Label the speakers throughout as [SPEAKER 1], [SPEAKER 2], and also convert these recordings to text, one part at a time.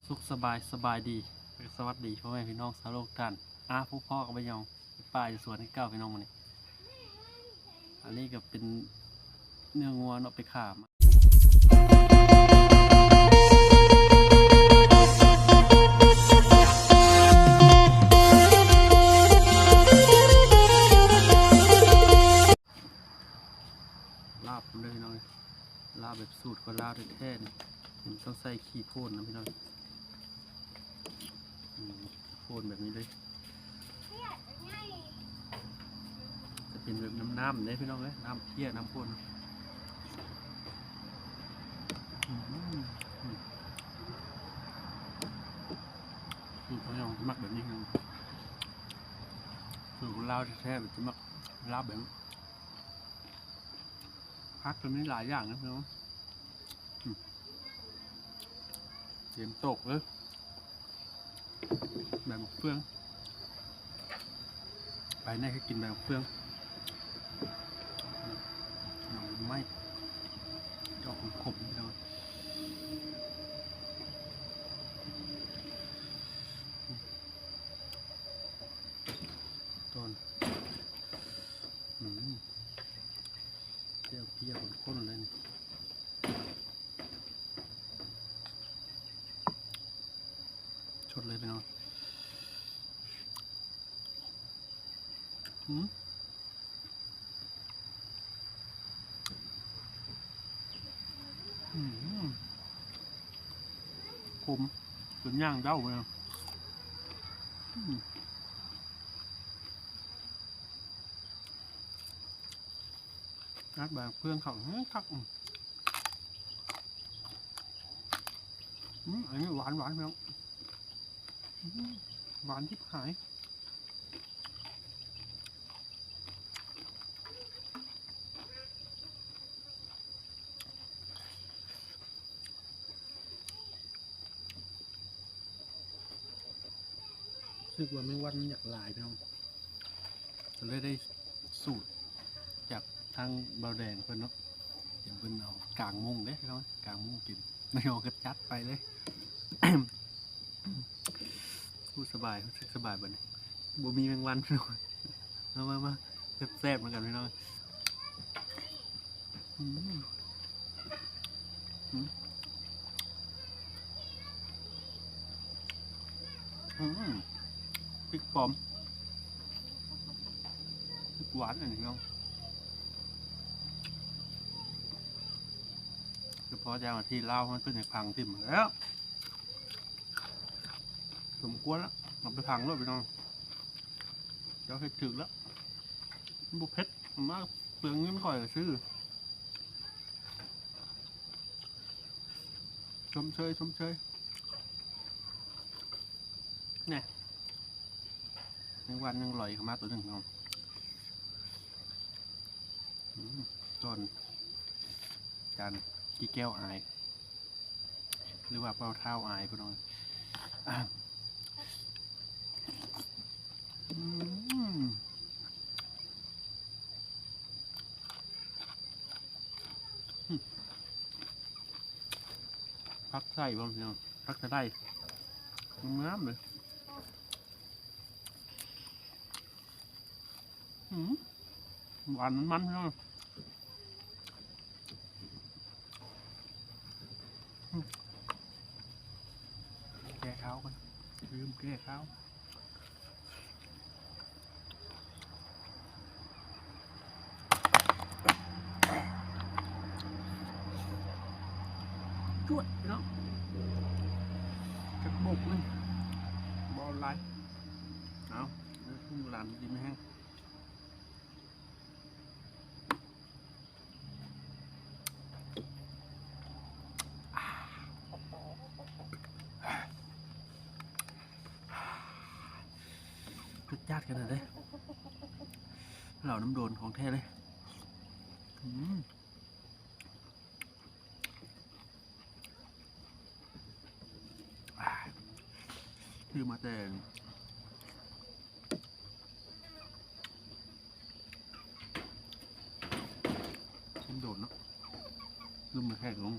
[SPEAKER 1] สุขสบายดีสวัสดีพ่อแม่พี่น้องสาวโลกท่านผู้พ่อกับใบยองป้าอยู่สวนที่เก้าพี่น้องมันนี่อันนี้ก็เป็นเนื้องัวเนาะไปขามาลาบเลยพี่น้องลาบแบบสูตรก็ลาบแท้ๆนี่มันต้องใส่ขี้โพนนะพี่น้องโพนแบบนี้เลยจะเป็นแบบน้ำเลยพี่น้องเลยน้ำเพี้ยน้ำโพนสูตรเขาอย่างมักแบบนี้กันสูตรของลาวแท้ๆแบบจะมักลาบแบบพักกันไม่หลายอย่างนะพี่น้องเตรียมตกเลยแบบเฟืองไปไหนก็กินแบบเฟืองหน่อไม้ดอกขมพี่น้องต้นเจียวเพี้ยข้นๆเลยนี่ชดเลยพี่น้องขมจนย่างเด้าเลยนัดแบบเพื่อนเขาคักอันนี้หวานไหมน้องหวานที่หายรู้สึกว่าไม่วันอยากลายพี่น้องเลยได้สูตรจากทางเบาแดงเพื่อนเนาะเห็นเพื่อนเอากลางมุ้งเลยพี่น้องกลางมุ้งกินไม่เอากระจัดไปเลย พูดสบายรู้สึกสบายแบบนี้บ่มีแมงวันพี่น้องมาแซ่บๆเหมือนกันพี่น้องพริกปอมพริกหวานอะไรพี่น้องเฉพาะจะมาที่เล่ามันเป็นอย่างพังติ่มแล้วสมควรแล้วเราไปพังแล้วพี่น้องเจ้าให้ถึกแล้วบุกเพชรมากเปลืองเงินก่อยซื้อชมเชยเนี่ยในวันยังลอยเข้ามาตัวหนึ่งน้องต้นจานกี่แก้วอายหรือว่าเป้าเท้าอายพี่น้องพักไส้บ้างพี่น้องพักจะได้น้ำเลยหวานมันพี่น้องแก้ข้าวกันลืมแก้ข้าวจวดพี่น้องจะบกเลยบอลไลเอาทุ่งลานดีไหมฮะจุดญาติกันเลยเหล่าน้ำโดนของแท้เลยคือมาแต่น้ำโดนเนาะลืมมาแขกลง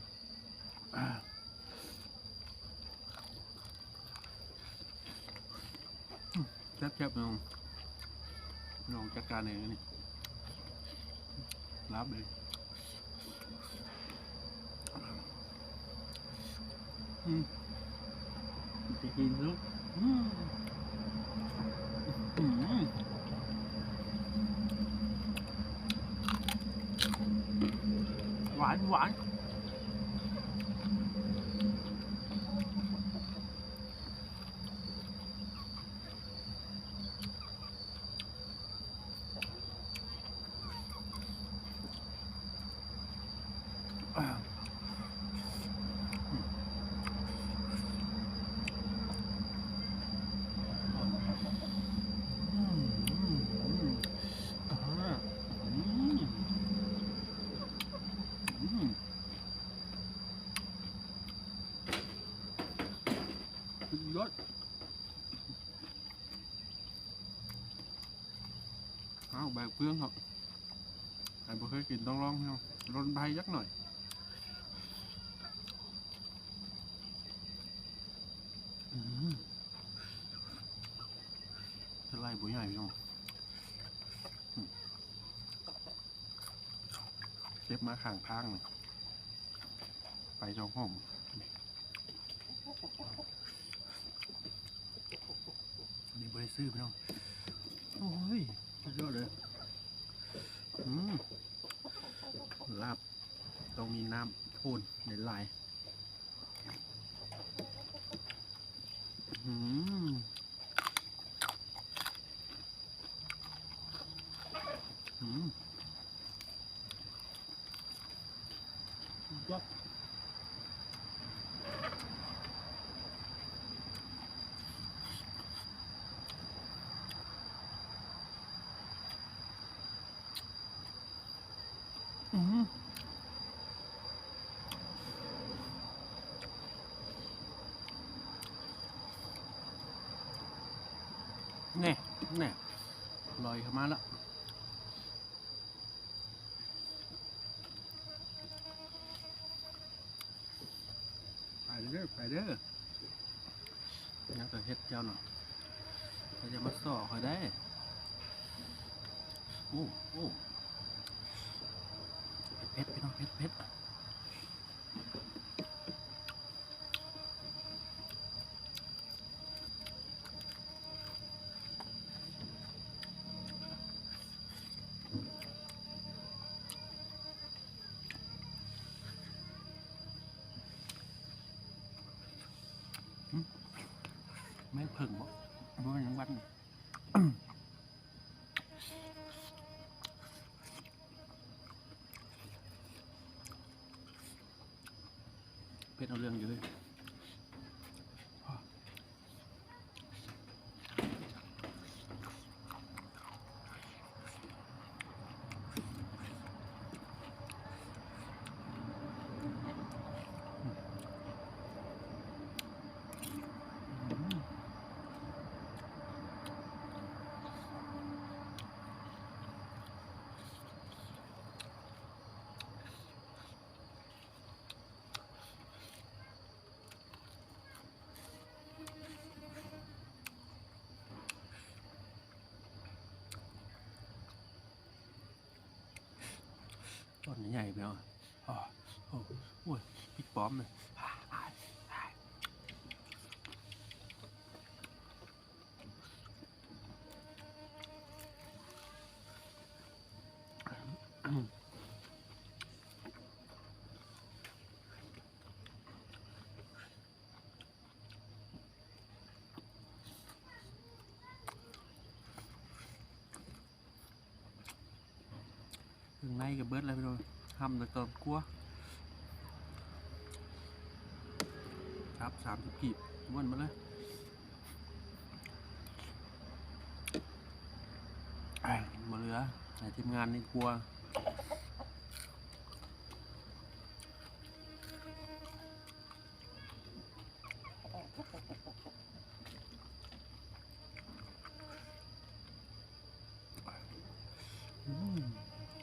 [SPEAKER 1] แซ่บๆน้องจัดการเองนี่รับเลยจะกินลูกหวานหวานยอดเอาแบกเพื่อนครับใครบ่เคยกินต้องลองเนาะรนใบยักหน่อยจะไล่บุ๋ยใหญ่พี่น้องเจ็บมาข้างทางเลยไปช่องห้องนี่บริซื้อพี่น้องโอ้ยสุดยอดเลยลาบต้องมีน้ำพ่นในลายยอดแน่ลอยเข้ามาแล้วไปเด้องั้นก็เฮ็ดเจ้าหน่อยเขาจะมาสอเขาได้โอ้เผ็ดพี่น้องเผ็ดแม่งเพิ่งบ่บ่ยังวันเผ็ดเอาเรื่องอยู่เลยต้นใหญ่ไปเนาะโอ้ยพริกป้อมเลยถึงในกับเบิร์ดเลยพี่น้องทำแต่ตอนกลัวครับ30 กีบม้วนมาเลยมาเหลือแต่ทีมงานนี่กลัว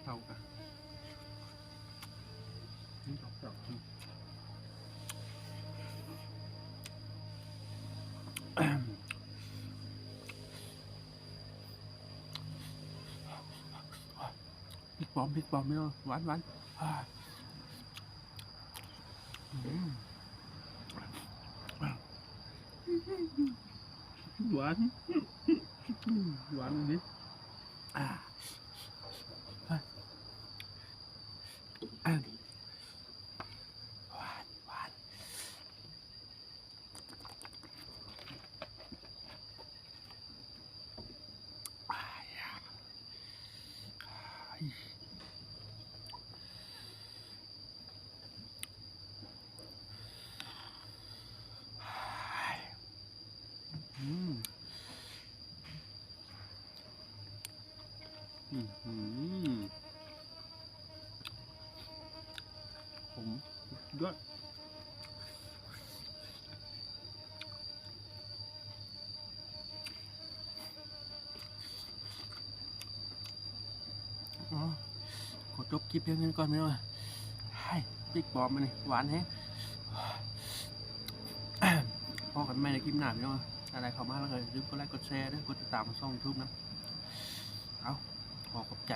[SPEAKER 1] เท่ากันนี่ดอก พริกปลอมไม่เอาหวานหวานอ่าอืมหวานหวานนิดอ่าอ่าหวานหวานอ่าอืมอืมอืมผมยอดอ๋อขอจบคลิปเพียงนี้ก่อนไหมวะให้พริกปลอมมานี่หวานแฮะ พอกันไม่ในคลิปหน้าพี่น้องอะไรเข้ามาแล้วก็อย่าลืมกดไลค์กดแชร์ด้วยกดติดตามช่องยูทูบนะเอาขอขอบใจ